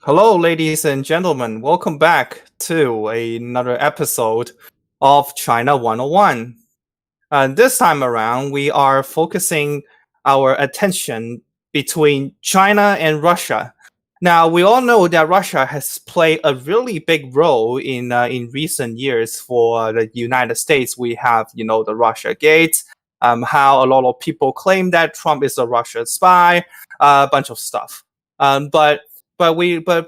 Hello, ladies and gentlemen. Welcome back to another episode of China 101. This time around, we are focusing our attention between China and Russia. Now, we all know that Russia has played a really big role in recent years for the United States. We have, the Russia Gate, how a lot of people claim that Trump is a Russian spy, a bunch of stuff. But but we but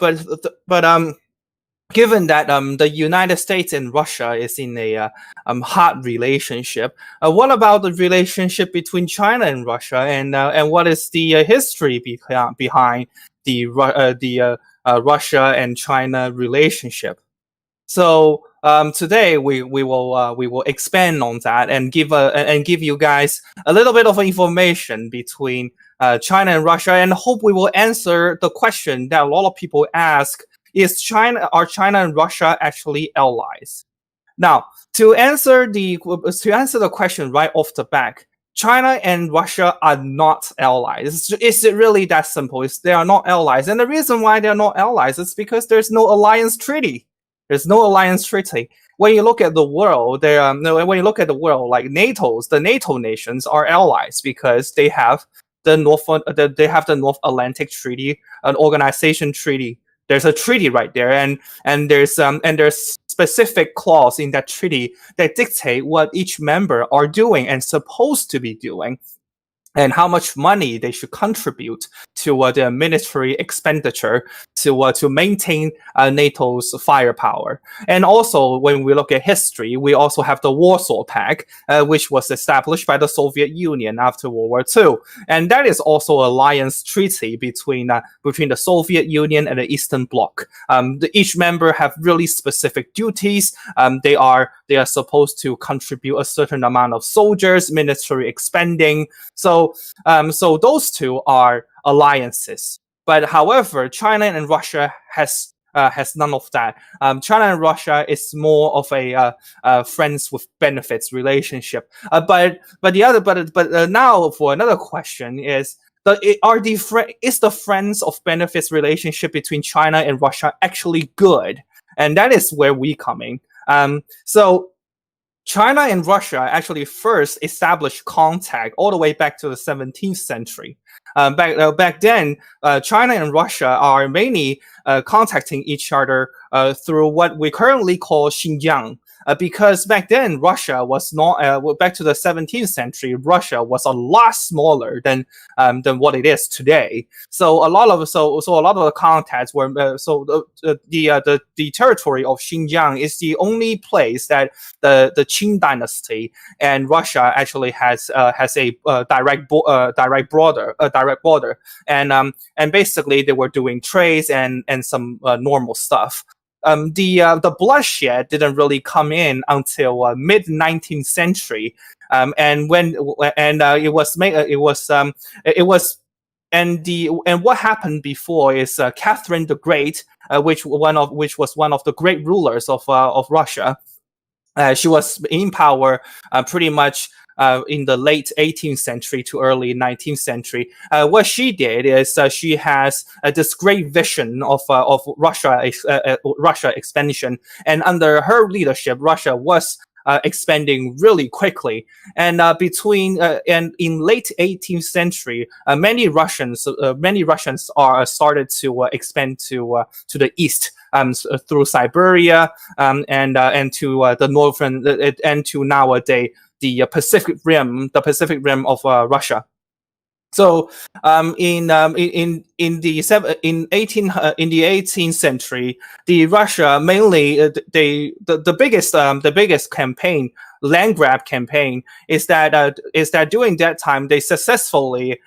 given that the United States and Russia is in a hot relationship, what about the relationship between China and Russia, and what is the history behind the Russia and China relationship? So today we will expand on that and give you guys a little bit of information between China and Russia, and hope we will answer the question that a lot of people ask: are China and Russia actually allies? Now, to answer the question right off the back, China and Russia are not allies. It's really that simple. They are not allies, and the reason why they are not allies is because there's no alliance treaty. There's no alliance treaty. When you look at the world, when you look at the world, like the NATO nations are allies because they have the North Atlantic Treaty, an organization treaty. There's a treaty right there, and there's specific clause in that treaty that dictate what each member are doing and supposed to be doing, and how much money they should contribute to their military expenditure to maintain NATO's firepower. And also, when we look at history, we also have the Warsaw Pact, which was established by the Soviet Union after World War II, and that is also an alliance treaty between the Soviet Union and the Eastern Bloc. Each member have really specific duties. They are supposed to contribute a certain amount of soldiers, military expending. So those two are alliances. But however, China and Russia has none of that. China and Russia is more of a friends with benefits relationship. But now for another question is: is the friends of benefits relationship between China and Russia actually good? And that is where we come in. So China and Russia actually first established contact all the way back to the 17th century. Back then, China and Russia are mainly contacting each other through what we currently call Xinjiang. Because back then Russia was not back to the 17th century, Russia was a lot smaller than what it is today. So a lot of the contacts were the territory of Xinjiang is the only place that the Qing dynasty and Russia actually has a direct border, and basically they were doing trades and some normal stuff. The bloodshed didn't really come in until mid 19th century, and what happened before is Catherine the Great, which was one of the great rulers of Russia. She was in power pretty much in the late 18th century to early 19th century. What she did is she has this great vision of Russia expansion, and under her leadership, Russia was expanding really quickly. And in late 18th century, many Russians are started to expand to the east. Through Siberia, and to the northern, and to nowadays the Pacific Rim of Russia. So in the 18th century, the Russia mainly the biggest campaign, land grab campaign, is that during that time they successfully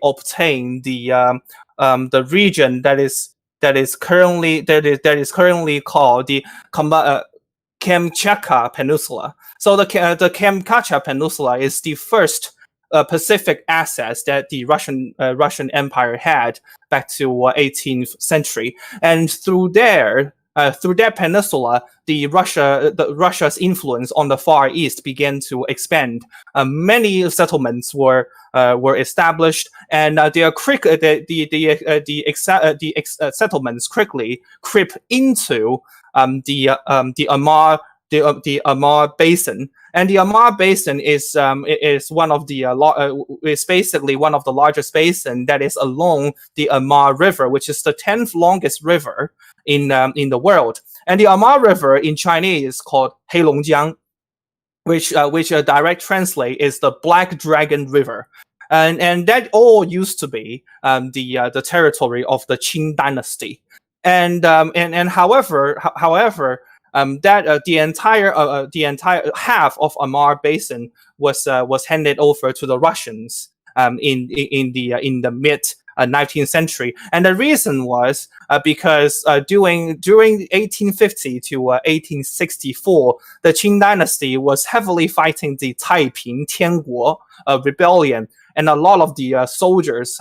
obtained the region that is currently called the Kamchatka Peninsula. So the Kamchatka Peninsula is the first Pacific assets that the Russian Empire had back to 18th century, and through there, through that peninsula, Russia's influence on the Far East began to expand. Many settlements were established, and settlements quickly creep into the Amur Basin. And the Amur Basin is one of the is basically one of the largest basin that is along the Amur River, which is the 10th longest river in the world. And the Amur River in Chinese is called Heilongjiang, which direct translate is the Black Dragon River. And that all used to be the territory of the Qing dynasty. And however, that the entire half of Amur Basin was handed over to the Russians in the mid 19th century, and the reason was because during 1850 to 1864, the Qing dynasty was heavily fighting the Taiping Tianguo rebellion. And a lot of the soldiers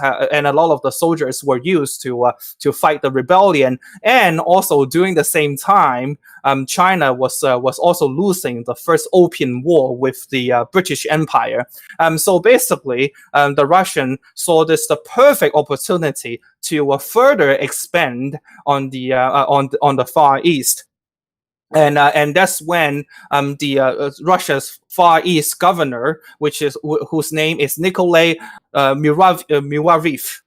were used to fight the rebellion, and also during the same time, China was also losing the first Opium War with the British Empire. So basically, the Russian saw this the perfect opportunity to further expand on the Far East. And that's when Russia's Far East governor, whose name is Nikolai Muraviv,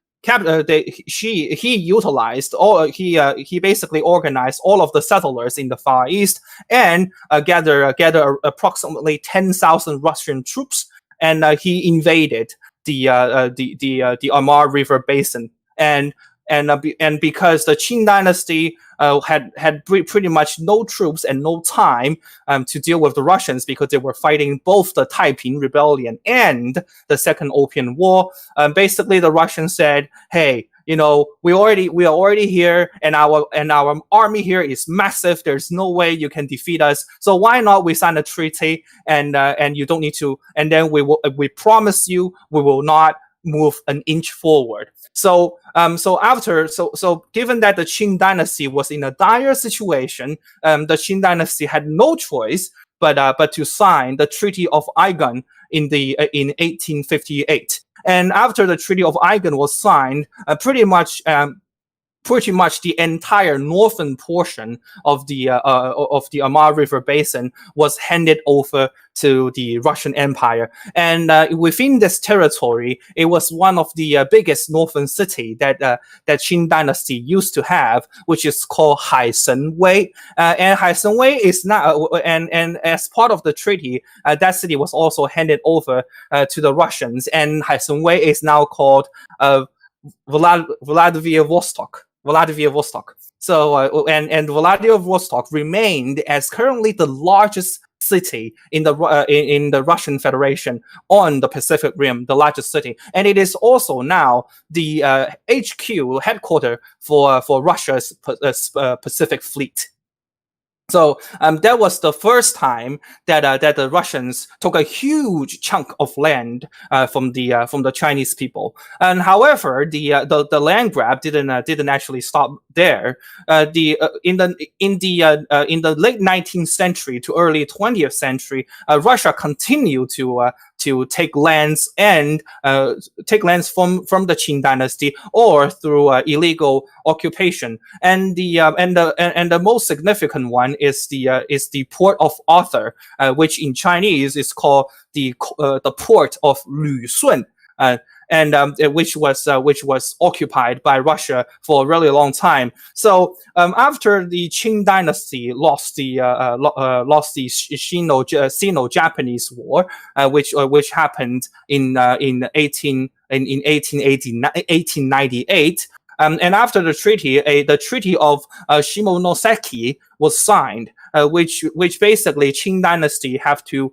he basically organized all of the settlers in the Far East and gather approximately 10,000 Russian troops, and he invaded the Amur River basin. And because the Qing dynasty had pretty much no troops and no time to deal with the Russians, because they were fighting both the Taiping Rebellion and the Second Opium War, basically the Russians said, "Hey, we are already here, and our army here is massive. There's no way you can defeat us. So why not we sign a treaty, and you don't need to, and then we promise you we will not move an inch forward." So given that the Qing dynasty was in a dire situation, the Qing dynasty had no choice but to sign the Treaty of Aigan in 1858. And after the Treaty of Aigan was signed, pretty much the entire northern portion of the Amur River basin was handed over to the Russian Empire. And within this territory, it was one of the biggest northern city that Qing dynasty used to have, which is called Haisen Wei. And Haisen Wei is now, and as part of the treaty, that city was also handed over to the Russians. And Haisen Wei is now called Vladivostok. So and Vladivostok remained as currently the largest city in the Russian Federation on the Pacific Rim, the largest city, and it is also now the HQ headquarters for Russia's Pacific Fleet. So that was the first time that the Russians took a huge chunk of land from the Chinese people. And however, the land grab didn't actually stop there. In the late 19th century to early 20th century, Russia continued to take lands and take lands from the Qing dynasty or through illegal occupation. And the most significant one is the port of Arthur, which in Chinese is called the port of Lusun. Which was occupied by Russia for a really long time. So after the Qing dynasty lost the Sino-Japanese War, which happened in 1898. And after the treaty, the Treaty of Shimonoseki was signed, which basically Qing dynasty have to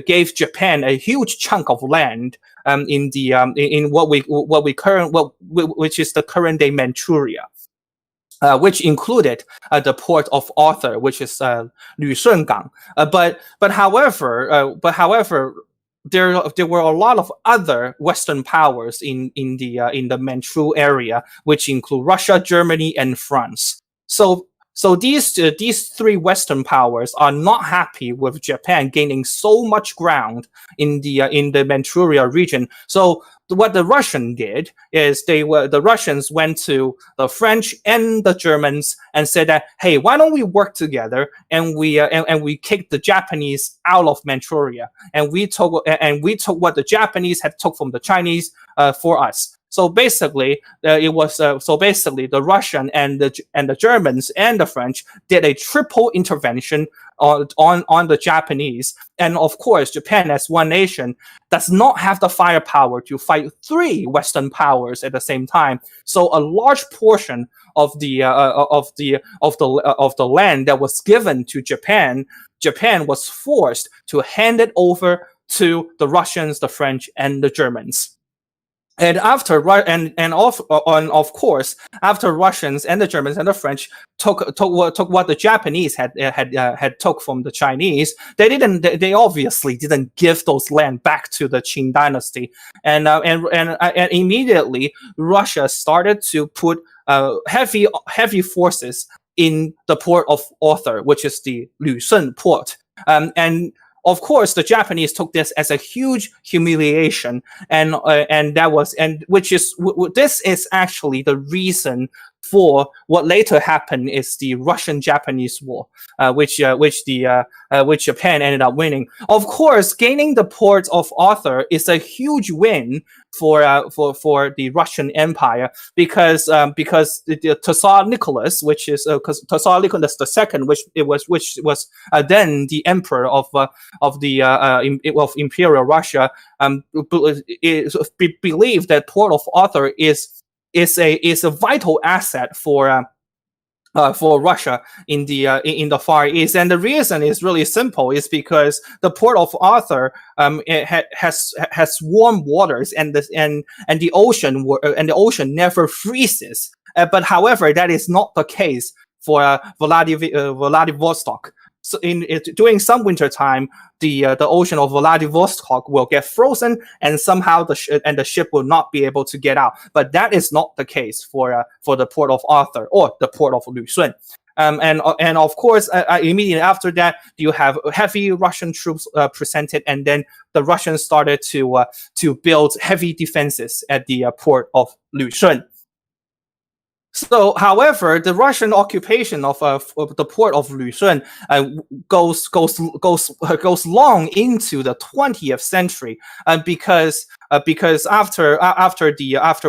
gave Japan a huge chunk of land in which is the current day Manchuria. Which included the port of Arthur, which is Lushungang. But however, there were a lot of other Western powers in the Manchu area, which include Russia, Germany, and France. So So these three Western powers are not happy with Japan gaining so much ground in the Manchuria region. So what the Russian did is the Russians went to the French and the Germans and said that, hey, why don't we work together and we kick the Japanese out of Manchuria, and we took what the Japanese had took from the Chinese for us. So basically, the Russian and the Germans and the French did a triple intervention on the Japanese, and of course, Japan as one nation does not have the firepower to fight three Western powers at the same time. So a large portion of the land that was given to Japan was forced to hand it over to the Russians, the French, and the Germans. And of course, after Russians and the Germans and the French took what the Japanese had took from the Chinese, they obviously didn't give those land back to the Qing dynasty, and immediately Russia started to put heavy forces in the port of Arthur, which is the Lusun port, and of course, the Japanese took this as a huge humiliation, and this is actually the reason for what later happened is the Russian-Japanese War, which Japan ended up winning. Of course, gaining the port of Arthur is a huge win for the Russian Empire because the Tsar Nicholas, which is Tsar Nicholas II, which was then the emperor of Imperial Russia, believed that port of Arthur is a vital asset for Russia in the Far East, and the reason is really simple: is because the port of Arthur has warm waters, and the ocean never freezes. But however, that is not the case for Vladivostok. So during some winter time, the ocean of Vladivostok will get frozen, and somehow the ship will not be able to get out. But that is not the case for the port of Arthur or the port of Lusun. And of course, immediately after that, you have heavy Russian troops presented, and then the Russians started to build heavy defenses at the port of Lusun. So, however, the Russian occupation of the port of Lusun goes long into the 20th century, because after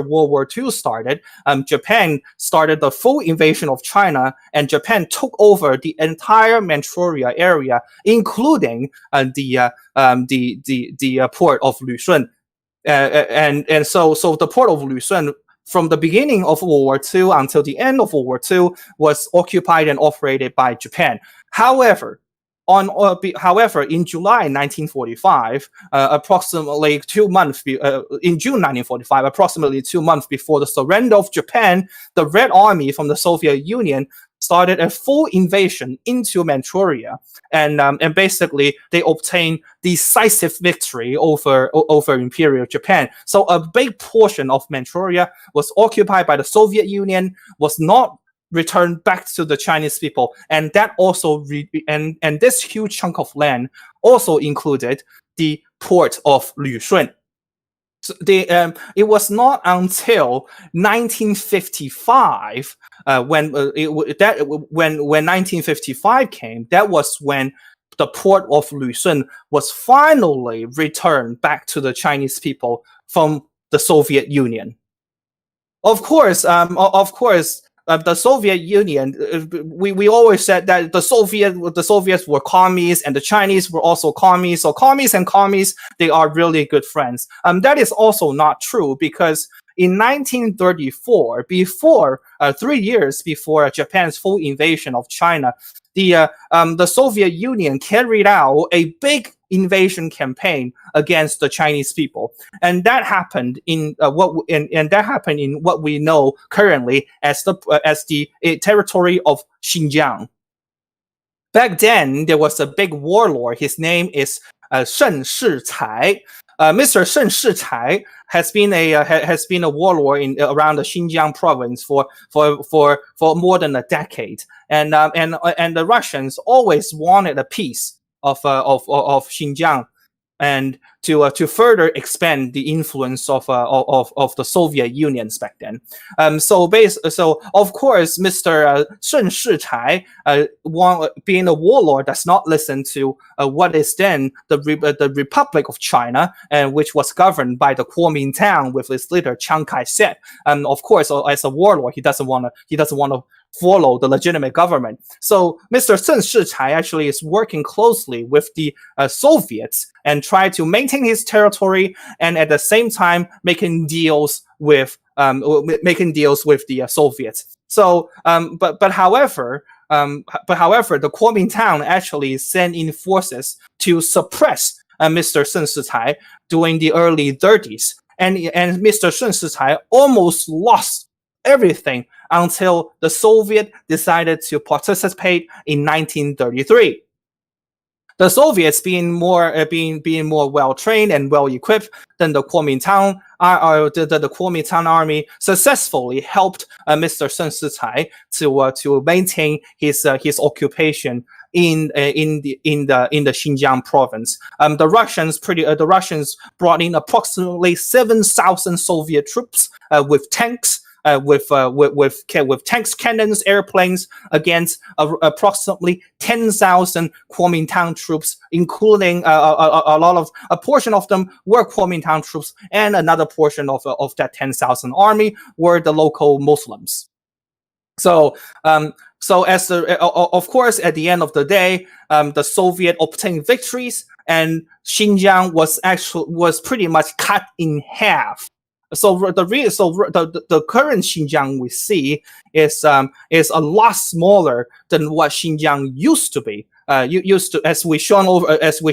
World War II started, Japan started the full invasion of China, and Japan took over the entire Manchuria area, including the port of Lusun, and so the port of Lusun, from the beginning of World War II until the end of World War II, was occupied and operated by Japan. However, in July 1945, approximately 2 months in June 1945, approximately 2 months before the surrender of Japan, the Red Army from the Soviet Union started a full invasion into Manchuria, and basically they obtained decisive victory over Imperial Japan. So a big portion of Manchuria was occupied by the Soviet Union, was not returned back to the Chinese people, and that also and this huge chunk of land also included the port of Lusun. So it was not until 1955 when 1955 came, that was when the port of Lusun was finally returned back to the Chinese people from the Soviet Union. Of course, the Soviet Union, we always said that the Soviets were commies and the Chinese were also commies. So commies and commies, they are really good friends. That is also not true, because in 1934, 3 years before Japan's full invasion of China, the Soviet Union carried out a big invasion campaign against the Chinese people, and that happened in what we know currently as the territory of Xinjiang. Back then, there was a big warlord. His name is Shen Shicai. Mr. Shen Shichai has been a warlord in around the Xinjiang province for more than a decade, and the Russians always wanted a piece of Xinjiang, and to further expand the influence of the Soviet Union back then. So of course, Mr. Shen Shichai, being a warlord, does not listen to what is then the Republic of China, which was governed by the Kuomintang with its leader Chiang Kai-shek. Of course, as a warlord, he doesn't want to follow the legitimate government. So Mr. Shen Shichai actually is working closely with the Soviets and try to maintain his territory, and at the same time making deals with the Soviets. So, but however, the Kuomintang actually sent in forces to suppress Mr. Shen Shichai during the early 30s, and Mr. Shen Shichai almost lost everything until the Soviet decided to participate in 1933. The Soviets, being more well trained and well equipped than the Kuomintang, the Kuomintang army successfully helped Mr. Shen Shichai to maintain his occupation in the Xinjiang province. The Russians brought in approximately 7,000 Soviet troops with tanks. With tanks, cannons, airplanes against approximately 10,000 Kuomintang troops, including a portion of them were Kuomintang troops, and another portion of that 10,000 army were the local Muslims. So of course, at the end of the day, the Soviet obtained victories, and Xinjiang was pretty much cut in half. So the current Xinjiang we see is a lot smaller than what Xinjiang used to be. As we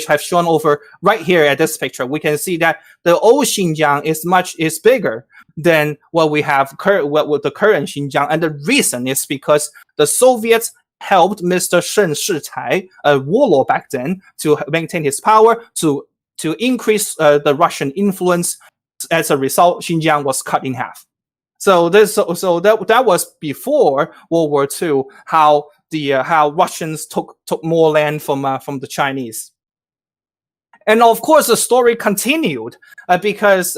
have shown over right here at this picture, we can see that the old Xinjiang is bigger than what we have with the current Xinjiang, and the reason is because the Soviets helped Mr. Shen Shichai, a warlord back then, to maintain his power, to increase the Russian influence. As a result, Xinjiang was cut in half. So that was before World War II. How Russians took more land from the Chinese. And of course, the story continued because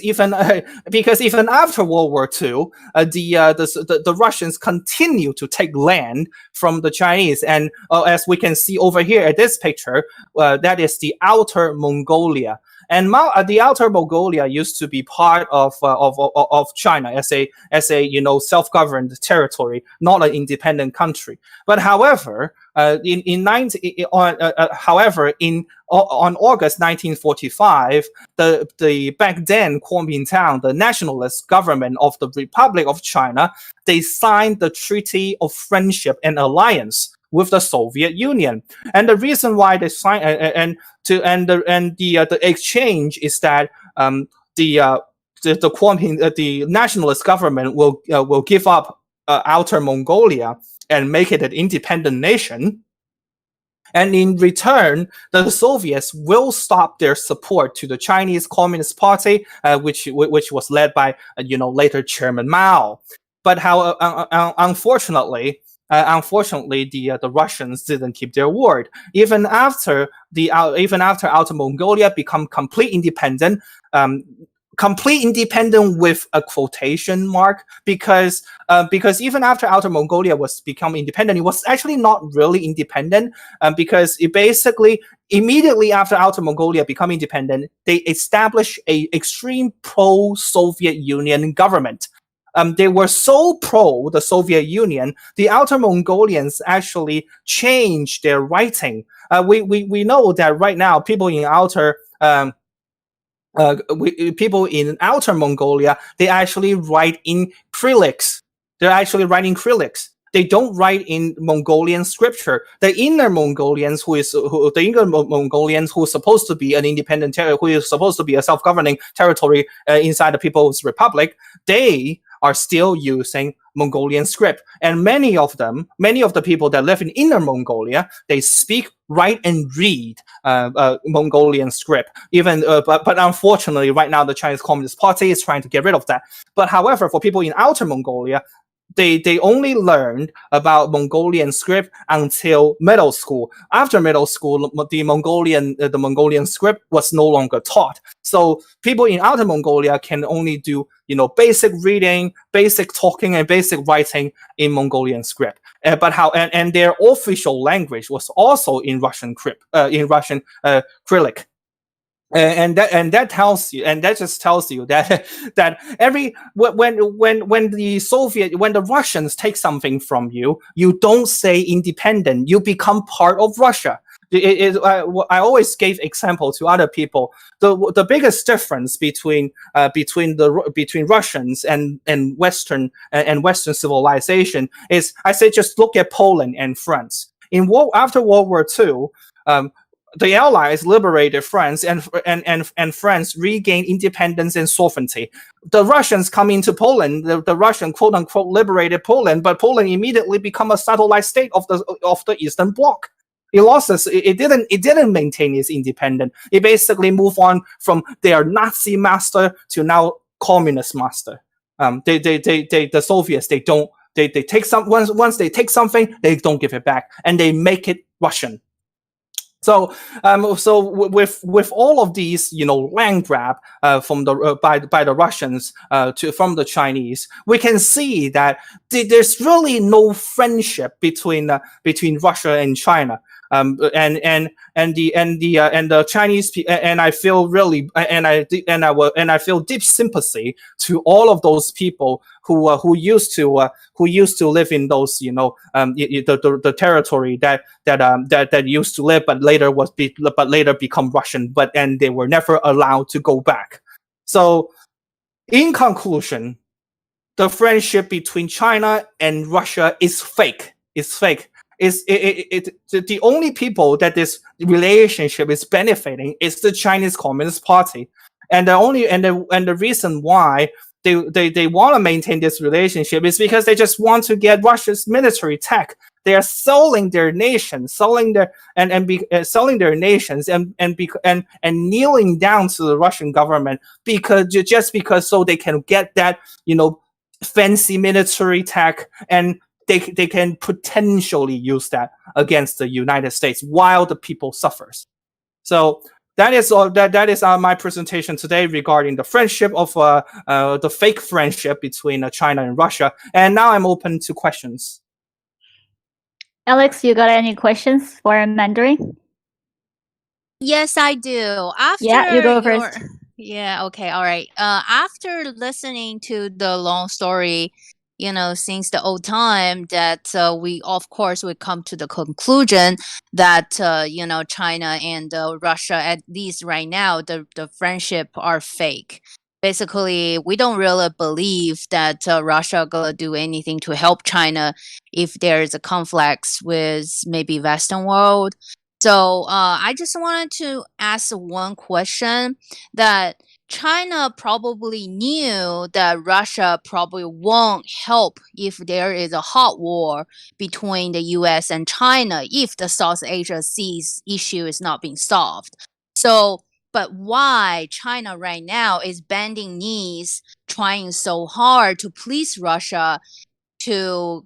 even after World War II, the Russians continued to take land from the Chinese, and as we can see over here at this picture, that is the Outer Mongolia. And the Outer Mongolia used to be part of China as a self-governed territory, not an independent country. But however, on August 1945, the back then Kuomintang, the nationalist government of the Republic of China, they signed the Treaty of Friendship and Alliance with the Soviet Union. And the reason why they signed the exchange is that the nationalist government will give up Outer Mongolia and make it an independent nation. And in return, the Soviets will stop their support to the Chinese Communist Party, which was led by later Chairman Mao. But unfortunately, the Russians didn't keep their word. Even after Outer Mongolia become complete independent with a quotation mark, because even after Outer Mongolia was become independent, it was actually not really independent, because it basically immediately after Outer Mongolia become independent, they established a extreme pro-Soviet Union government. They were so pro the Soviet Union, the Outer Mongolians actually changed their writing. We know that right now people in Outer Mongolia, they actually write in Cyrillics. They're actually writing Cyrillics. They don't write in Mongolian scripture. The inner Mongolians, who is supposed to be an independent territory, who is supposed to be a self-governing territory inside the People's Republic, they are still using Mongolian script, and many of the people that live in Inner Mongolia, they speak, write, and read Mongolian script. But unfortunately, right now the Chinese Communist Party is trying to get rid of that. But however, for people in Outer Mongolia, they only learned about Mongolian script until middle school. After middle school, the Mongolian script was no longer taught. So people in Outer Mongolia can only do basic reading, basic talking, and basic writing in Mongolian script. And their official language was also in Russian Cyrillic. And that just tells you that when the Russians take something from you, you don't say independent, you become part of Russia. I always gave example to other people. The biggest difference between Russians and Western civilization is, I say, just look at Poland and France. After World War II, the Allies liberated France, and France regained independence and sovereignty. The Russians come into Poland, the Russian quote unquote liberated Poland, but Poland immediately become a satellite state of the Eastern Bloc. It lost us. It didn't maintain its independence. It basically moved on from their Nazi master to now communist master. The Soviets, they take once they take something, they don't give it back, and they make it Russian. So with all of these, land grab by the Russians from the Chinese, we can see that there's really no friendship between Russia and China. And the Chinese and I feel really I feel deep sympathy to all of those people who used to live in those the territory that used to live but later become Russian, and they were never allowed to go back. So in conclusion, the friendship between China and Russia is fake. It's fake. The only people that this relationship is benefiting is the Chinese Communist Party, and the reason why they want to maintain this relationship is because they just want to get Russia's military tech. They are selling their nation, selling their nations, and kneeling down to the Russian government because so they can get that fancy military tech, and they can potentially use that against the United States while the people suffers. So that is all. That is my presentation today regarding the friendship of the fake friendship between China and Russia. And now I'm open to questions. Alex, you got any questions for Mandarin? Yes, I do. You go first. Yeah. Okay. All right. After listening to the long story, since the old time, that we come to the conclusion that China and Russia, at least right now, the friendship are fake. Basically, we don't really believe that Russia gonna do anything to help China if there is a conflict with maybe Western world. So I just wanted to ask one question, that China probably knew that Russia probably won't help if there is a hot war between the US and China if the South Asia Seas issue is not being solved. So, but why China right now is bending knees, trying so hard to please Russia to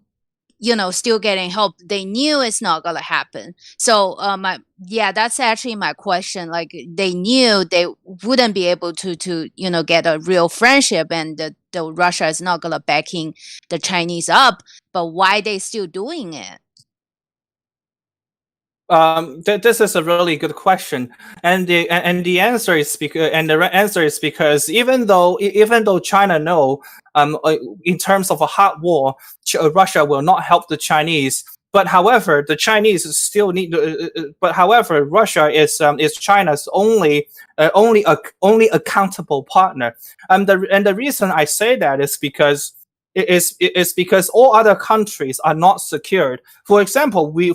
still getting help? They knew it's not gonna happen. So that's actually my question. Like, they knew they wouldn't be able to get a real friendship, and the Russia is not gonna backing the Chinese up, but why they still doing it? This is a really good question, and the answer is because even though China know in terms of a hot war, Russia will not help the Chinese. But however, the Chinese still need. But however, Russia is China's only accountable partner. And the reason I say that is because. It's because all other countries are not secured. For example, we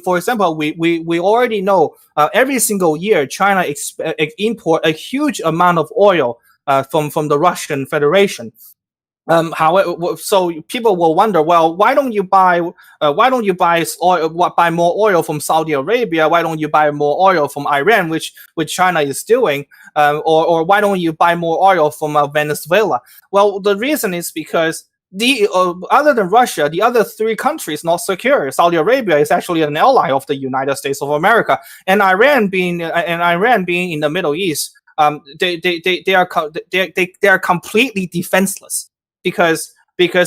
already know every single year China import a huge amount of oil from the Russian Federation. However, so people will wonder, well, why don't you buy buy more oil from Saudi Arabia? Why don't you buy more oil from Iran, which China is doing? Or why don't you buy more oil from Venezuela? Well, the reason is because the other than Russia, the other three countries not secure. Saudi Arabia is actually an ally of the United States of America, and Iran being in the Middle East, they are completely defenseless because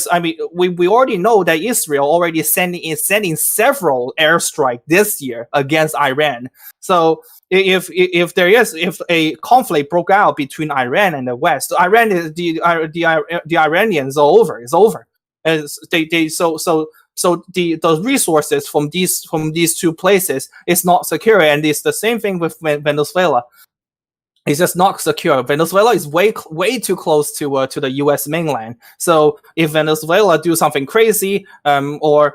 I mean we already know that Israel already is sending several airstrike this year against Iran. So if a conflict broke out between Iran and the West, Iran is the Iranians are over. It's over. As they so the resources from these two places is not secure, and it's the same thing with Venezuela. It's just not secure. Venezuela is way too close to the U.S. mainland. So if Venezuela do something crazy, or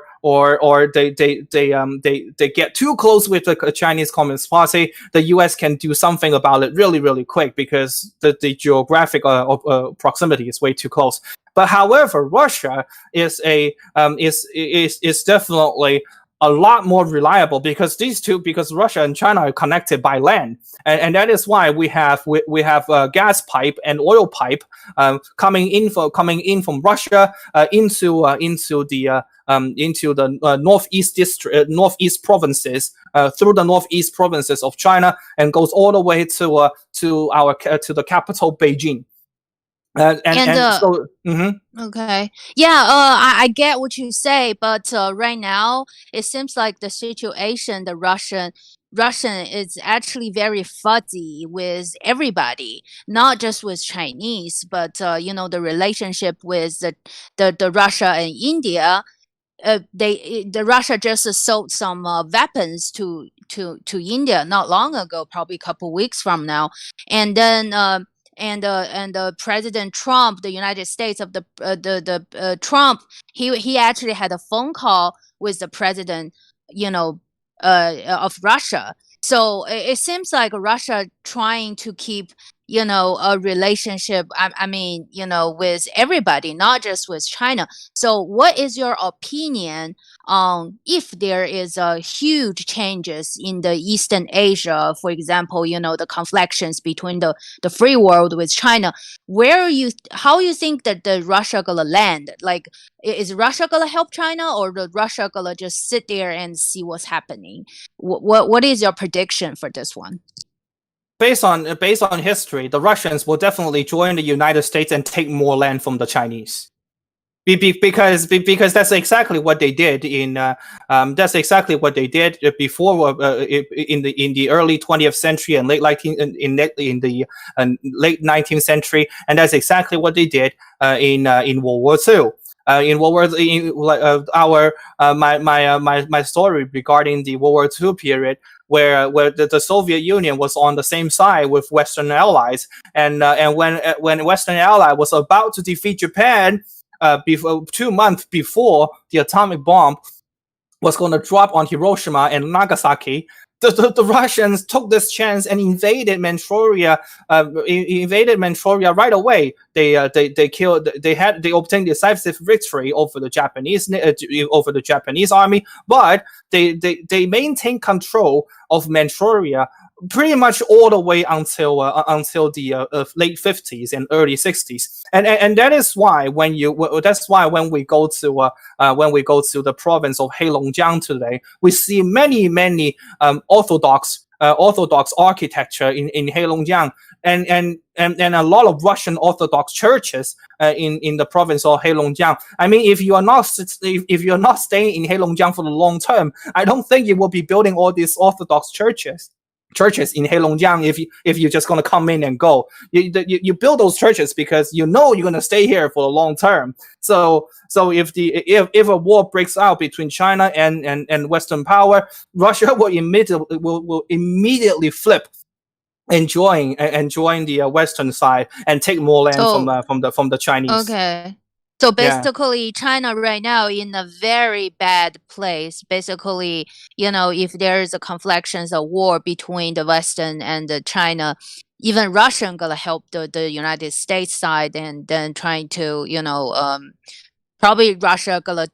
they get too close with the Chinese Communist Party, the U.S. can do something about it really quick because the geographic proximity is way too close. But however, Russia is definitely a lot more reliable because Russia and China are connected by land, and that is why we have gas pipe and oil pipe coming in from Russia into the northeast provinces through the northeast provinces of China and goes all the way to the capital Beijing. Okay. Yeah, I get what you say, but right now it seems like the situation, the Russian is actually very fuzzy with everybody, not just with Chinese, but the relationship with the Russia and India. The Russia just sold some weapons to India not long ago, probably a couple weeks from now, and then President Trump, the United States of Trump, he actually had a phone call with the president, of Russia. So it seems like Russia trying to keep a relationship. I mean, with everybody, not just with China. So what is your opinion on if there is a huge changes in the Eastern Asia, for example, the conflicts between the free world with China, how you think that the Russia gonna land? Like, is Russia gonna help China, or the Russia gonna just sit there and see what's happening? What is your prediction for this one? Based on history, the Russians will definitely join the United States and take more land from the Chinese. Because that's exactly what they did before in the early 20th century and late 19th century, and that's exactly what they did in World War II. In World War my story regarding the World War II period, where the Soviet Union was on the same side with Western allies, and when Western ally was about to defeat Japan, 2 months before the atomic bomb was going to drop on Hiroshima and Nagasaki, the Russians took this chance and invaded Manchuria. Right away. They obtained decisive victory over the Japanese army, but they maintained control of Manchuria pretty much all the way until the late 50s and early 60s, and that is why when we go to the province of Heilongjiang today, we see many Orthodox architecture in Heilongjiang, and a lot of Russian Orthodox churches in the province of Heilongjiang. I mean, if you're not staying in Heilongjiang for the long term, I don't think you will be building all these Orthodox churches in Heilongjiang if you're just going to come in and go. You build those churches because you're going to stay here for the long term. So if a war breaks out between China and Western power, Russia will immediately flip and join the Western side and take more land from the Chinese. Okay. So basically, China right now in a very bad place. Basically, if there is a conflicts, a war between the Western and the China, even Russia gonna help the United States side, and then trying to, probably Russia gonna,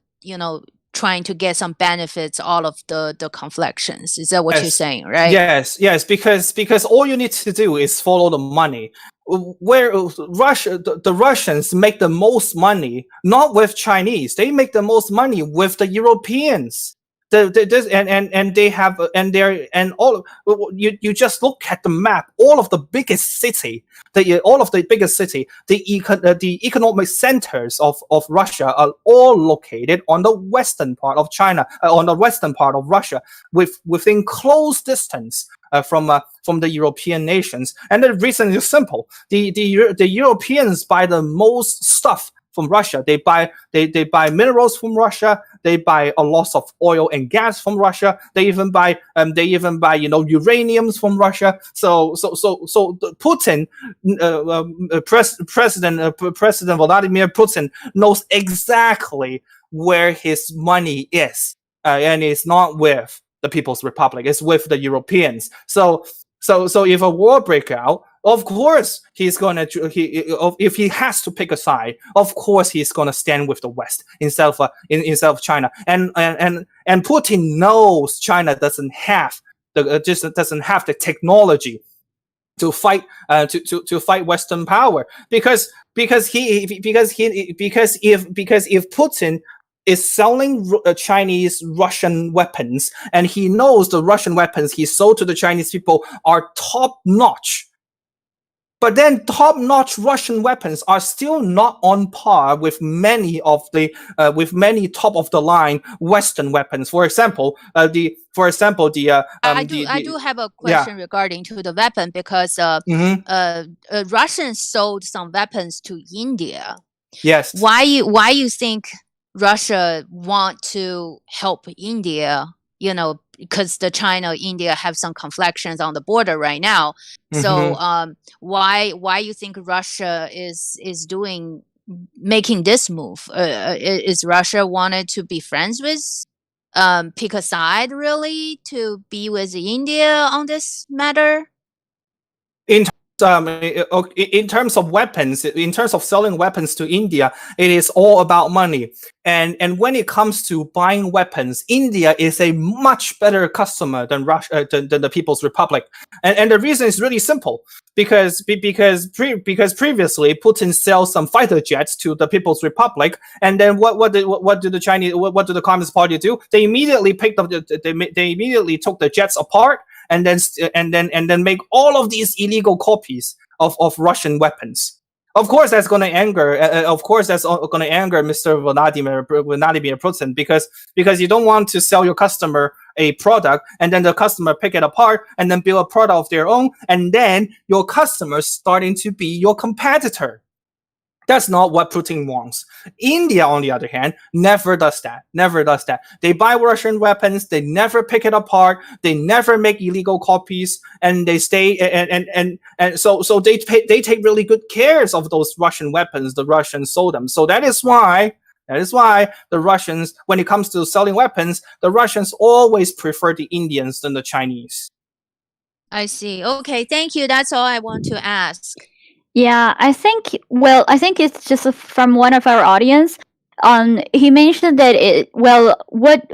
trying to get some benefits out of the conflictions. Is that what you're saying, right? Yes, because all you need to do is follow the money. Where the Russians make the most money, not with Chinese, they make the most money with the Europeans. You just look at the map. All of the biggest city, the economic centers of Russia are all located on the western part of China, on the western part of Russia, within close distance from the European nations. And the reason is simple: the Europeans buy the most stuff from Russia. They buy minerals from Russia. They buy a lot of oil and gas from Russia. They even buy uraniums from Russia. So Putin, President Vladimir Putin knows exactly where his money is, and it's not with the People's Republic. It's with the Europeans. So if a war breaks out, of course if he has to pick a side, of course he's gonna stand with the West instead of China. And Putin knows China doesn't have the technology to fight Western power, because if Putin is selling Chinese Russian weapons, and he knows the Russian weapons he sold to the Chinese people are top notch. But then top-notch Russian weapons are still not on par with many top-of-the-line Western weapons. For example, I do have a question regarding to the weapon, because Russians sold some weapons to India. Yes. Why you think Russia want to help India? Because the China-India have some conflictions on the border right now. So why you think Russia is making this move? Is Russia wanted to be friends with, pick a side really, to be with India on this matter? In terms of weapons, in terms of selling weapons to India, it is all about money. And when it comes to buying weapons, India is a much better customer than Russia, than the People's Republic. And the reason is really simple: because previously Putin sells some fighter jets to the People's Republic, and then what did the Communist Party do? They immediately they immediately took the jets apart, and then make all of these illegal copies of Russian weapons. Of course, that's going to anger. Mr. Vladimir Putin, because you don't want to sell your customer a product and then the customer pick it apart and then build a product of their own, and then your customer starting to be your competitor. That's not what Putin wants. India, on the other hand, never does that. They buy Russian weapons. They never pick it apart. They never make illegal copies, and they stay so they take really good care of those Russian weapons. The Russians sold them. So that is why the Russians, when it comes to selling weapons, the Russians always prefer the Indians than the Chinese. I see. Okay, thank you. That's all I want to ask. Yeah, I think it's just from one of our audience. He mentioned that what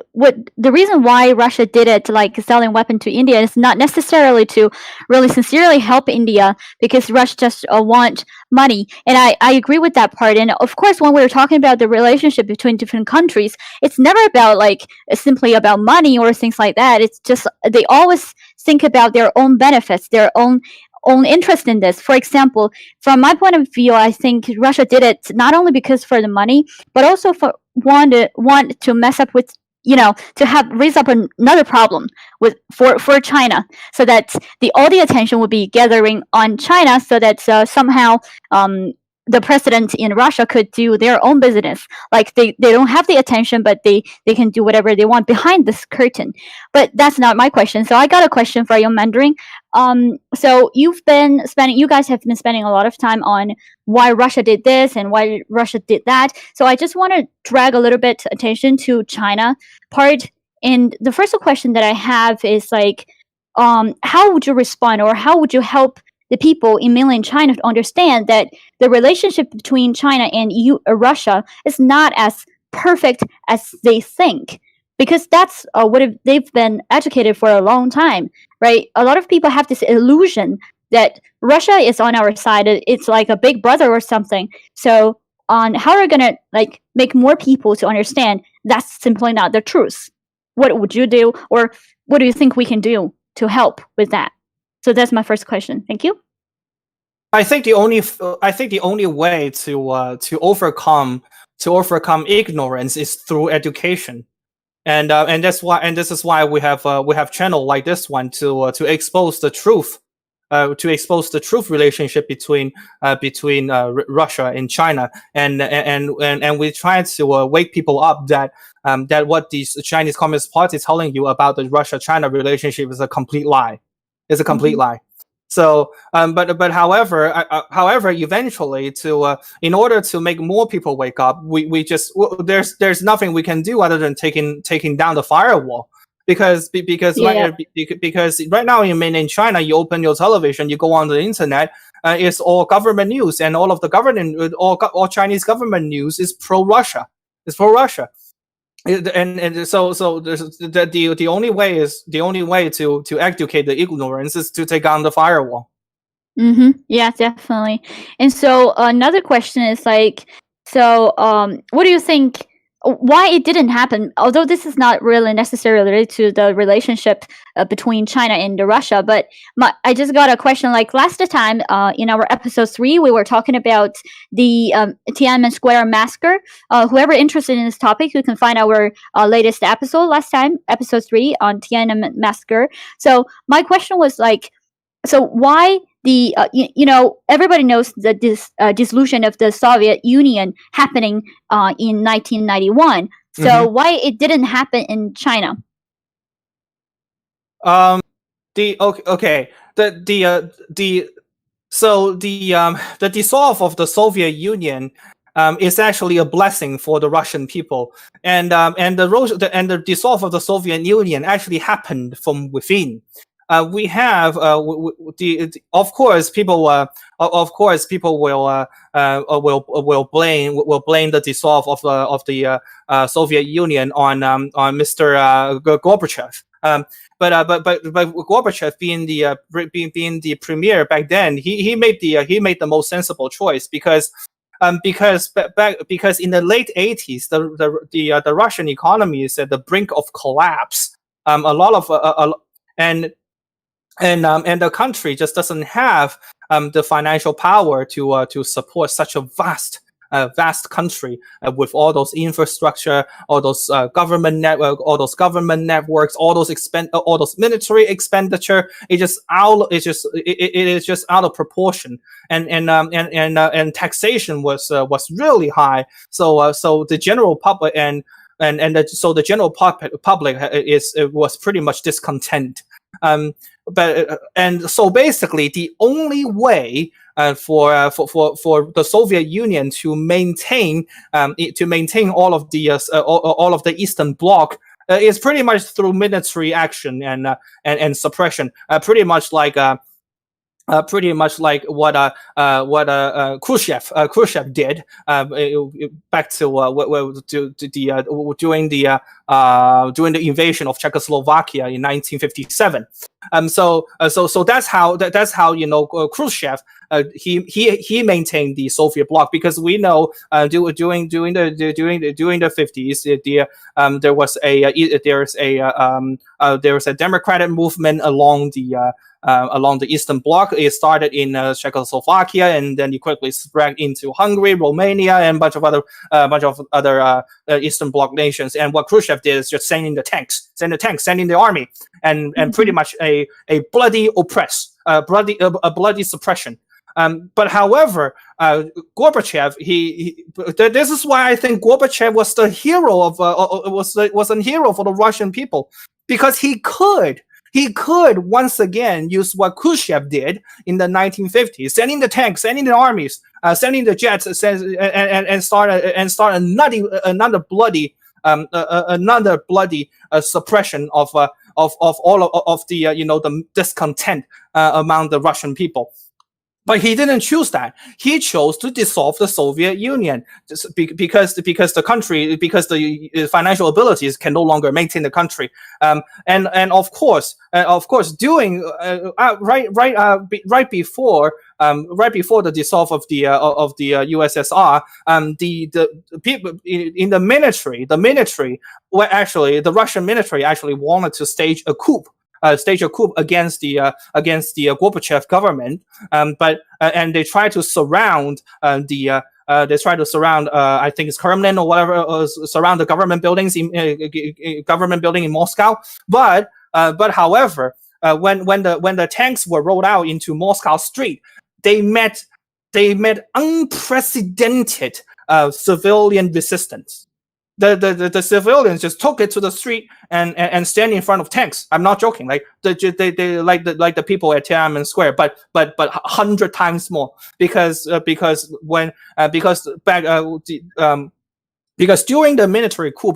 the reason why Russia did it, like selling weapon to India, is not necessarily to really sincerely help India, because Russia just want money. And I agree with that part. And of course, when we're talking about the relationship between different countries, it's never about simply about money or things like that. It's just they always think about their own benefits, their own interest in this. For example, from my point of view, I think Russia did it not only because for the money, but also for want to mess up with, to raise up another problem for China, so that all the attention would be gathering on China, so that somehow the president in Russia could do their own business. Like they don't have the attention, but they can do whatever they want behind this curtain. But that's not my question. So I got a question for you, Mandarin. So you guys have been spending a lot of time on why Russia did this and why Russia did that. So I just want to drag a little bit attention to China part. And the first question that I have is how would you respond, or how would you help the people in mainland China to understand that the relationship between China and Russia is not as perfect as they think, because that's they've been educated for a long time, right? A lot of people have this illusion that Russia is on our side. It's like a big brother or something. So on how are we gonna like make more people to understand that's simply not the truth? What would you do, or what do you think we can do to help with that? So that's my first question. Thank you. I think the only way to overcome ignorance is through education, and this is why we have channel like this one to expose the truth. To expose the truth relationship between Russia and China, and we try to wake people up that what the Chinese Communist Party is telling you about the Russia-China relationship is a complete lie. It's a complete lie. So, but however, eventually, in order to make more people wake up, there's nothing we can do other than taking down the firewall. Because right now in China, you open your television, you go on the internet, it's all government news, and all of the all Chinese government news is pro-Russia. It's pro-Russia, and so the only way to educate the ignorance is to take down the firewall. Yeah, definitely. And so another question is like, so what do you think? Why it didn't happen, although this is not really necessarily related to the relationship between China and Russia, but I just got a question. Like last time in our episode 3, we were talking about the Tiananmen Square massacre. Whoever interested in this topic, you can find our latest episode last time, episode 3 on Tiananmen massacre. So my question was like, so why the everybody knows that this dissolution of the Soviet Union happening in 1991. So why it didn't happen in China? The dissolve of the Soviet Union is actually a blessing for the Russian people, and the dissolve of the Soviet Union actually happened from within. We have of course people will blame the dissolve of the Soviet Union on Mr. Gorbachev. But Gorbachev being the premier back then, he made the most sensible choice, because in the late 80s the Russian economy is at the brink of collapse. And the country just doesn't have the financial power to support such a vast country with all those infrastructure, all those government networks, all those military expenditure. It is just out of proportion, and taxation was really high. So the general public so the general public was pretty much discontent. So basically, the only way for the Soviet Union to maintain all of the Eastern Bloc is pretty much through military action and suppression, pretty much like what Khrushchev did back during the invasion of Czechoslovakia in 1957. So that's how Khrushchev he maintained the Soviet bloc, because we know during the 50s there was a democratic movement along the Eastern Bloc. It started in Czechoslovakia, and then it quickly spread into Hungary, Romania, and a bunch of other Eastern Bloc nations. And what Khrushchev did is just sending the army, and pretty much a bloody bloody suppression. But however, Gorbachev, this is why I think Gorbachev was the hero was a hero for the Russian people, because he could once again use what Khrushchev did in the 1950s, sending the tanks, sending the armies, sending the jets, and start another bloody suppression of all of the the discontent among the Russian people. But he didn't choose that. He chose to dissolve the Soviet Union because the financial abilities can no longer maintain the country. And of course, doing right before the dissolve of the USSR, the people in the military, the Russian military actually wanted to stage a coup against the Gorbachev government, but and they try to surround I think it's Kremlin or whatever, surround the government buildings government building in Moscow. But however, when the tanks were rolled out into Moscow street, they met unprecedented civilian resistance. The civilians just took it to the street and stand in front of tanks. I'm not joking. Like they like the people at Tiananmen Square, but 100 times more because during the military coup,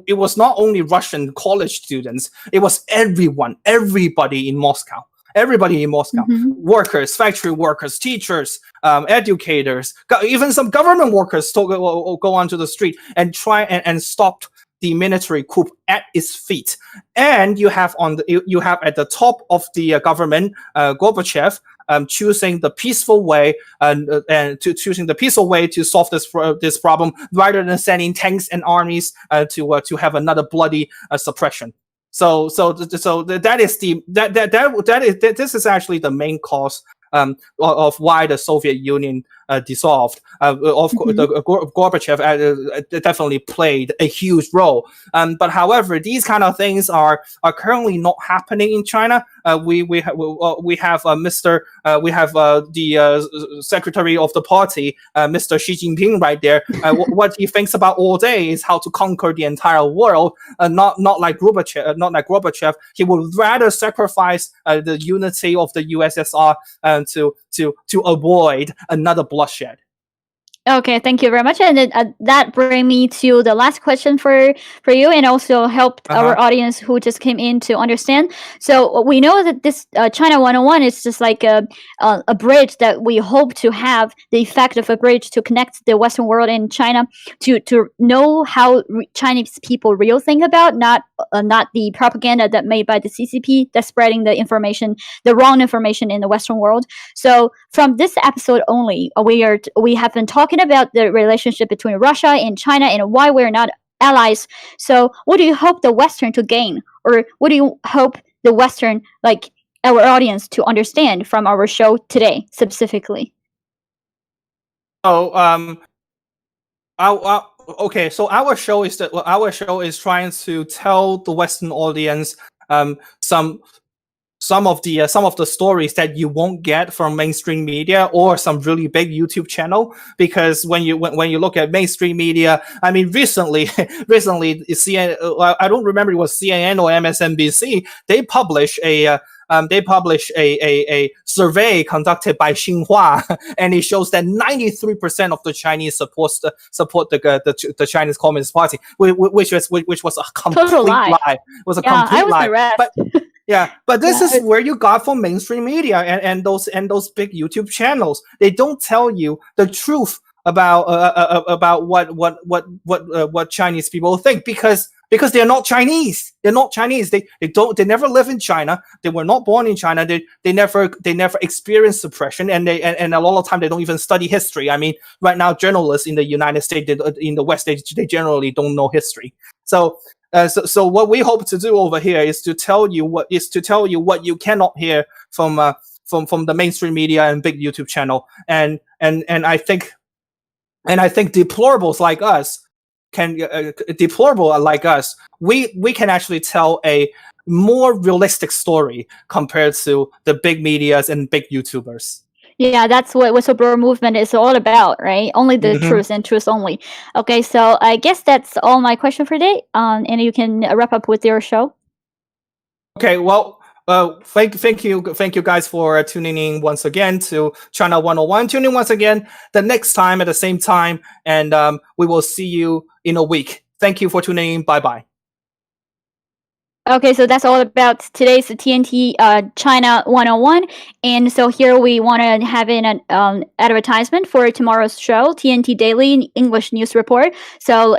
it was not only Russian college students, it was everybody in Moscow. Workers, factory workers, teachers, educators, even some government workers go onto the street and try and stop the military coup at its feet. And you have at the top of the government, Gorbachev, choosing the peaceful way to solve this problem rather than sending tanks and armies to have another bloody suppression. So that is this is actually the main cause of why the Soviet Union dissolved. Gorbachev definitely played a huge role. But however, these kind of things are currently not happening in China. We have the secretary of the party, Mr. Xi Jinping, right there. What he thinks about all day is how to conquer the entire world. Not like Gorbachev. He would rather sacrifice the unity of the USSR to avoid another bloodshed. Okay, thank you very much. And that brings me to the last question for you, and also helped our audience who just came in to understand. So we know that this China 101 is just like a bridge that we hope to have the effect of a bridge to connect the Western world and China to know how Chinese people real think about, not the propaganda that made by the CCP that's spreading the wrong information in the Western world. So from this episode only, we have been talking about the relationship between Russia and China and why we're not allies. So what do you hope the Western to gain, or what do you hope the Western, like our audience, to understand from our show today specifically? So our show is trying to tell the Western audience some of the stories that you won't get from mainstream media or some really big YouTube channel, because when you look at mainstream media, I mean, recently CNN, I don't remember it was CNN or MSNBC, they publish a survey conducted by Xinhua, and it shows that 93% of the Chinese support the Chinese Communist Party, which was a complete lie. It was a complete lie. But this is where you got from mainstream media and those big YouTube channels. They don't tell you the truth about what Chinese people think, because they're not Chinese. They're not Chinese. They never live in China. They were not born in China. They never experienced suppression, and a lot of time they don't even study history. I mean, right now journalists in the United States, in the West, they generally don't know history. So what we hope to do over here is to tell you what you cannot hear from the mainstream media and big YouTube channel, and I think deplorables like us we can actually tell a more realistic story compared to the big medias and big YouTubers. Yeah, that's what whistleblower movement is all about, right? Only the truth and truth only. Okay, so I guess that's all my question for today. And you can wrap up with your show. Okay, well, thank you guys for tuning in once again to China 101. Tune in once again the next time at the same time, and we will see you in a week. Thank you for tuning in. Bye bye. Okay, so that's all about today's TNT China 101. And so here we want to have in an advertisement for tomorrow's show, TNT Daily English News Report. So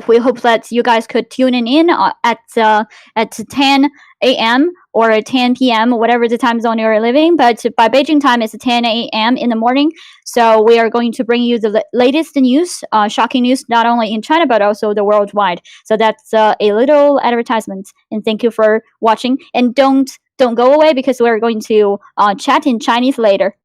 we hope that you guys could tune in at 10 a.m. or 10 p.m., whatever the time zone you're living. But by Beijing time, it's 10 a.m. in the morning. So we are going to bring you the latest news, shocking news, not only in China, but also the worldwide. So that's a little advertisement. And thank you for watching. And don't go away because we're going to chat in Chinese later.